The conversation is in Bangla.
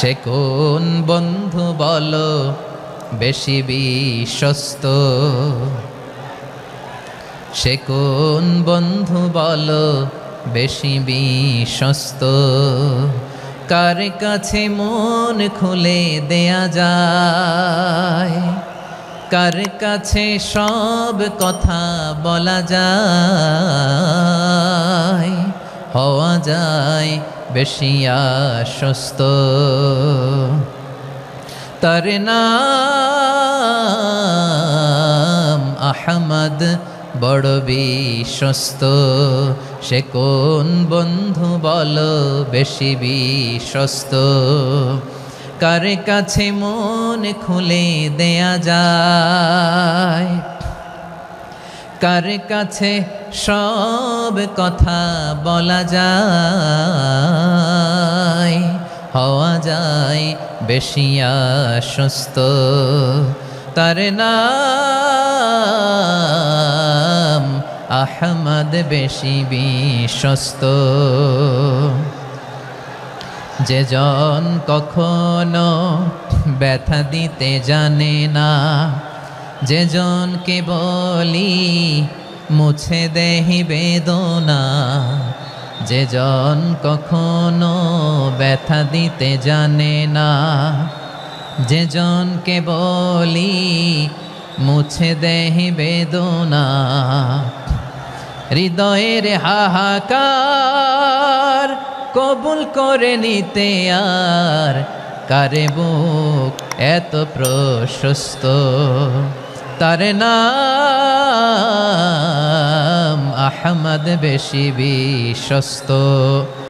সে কোন বন্ধু বলো বেশি বিশ্বস্ত, সে কোন বন্ধু বলো বেশি বিশ্বস্ত, কার কাছে মন খুলে দেয়া যায়, কার কাছে সব কথা বলা যায়, হওয়া যায় বেশি আশ্বস্ত। তার নাম আহমদ বড় বিশ্বস্ত, সে কোন বন্ধু বলো বেশি বিশ্বস্ত, কার কাছে মন খুলে দেয়া যায়, কার কাছে সব কথা বলা যায়, হওয়া যায় বেশি আশ্বস্ত। তার নাম আহমদ বেশি বিশ্বস্ত। যে জন কখনো ব্যথা দিতে জানে না, যে জনকে বলি মুছে দেহি বেদনা, যে জন কখনো ব্যথা দিতে জানে না, যে জনকে বলি মুছে দেহি বেদনা, হৃদয়ের হাহাকার কবুল করে নিতে আর কারে বুক এত প্রশস্ত। তার নাম আহমদ বেশি বিশ্বস্ত।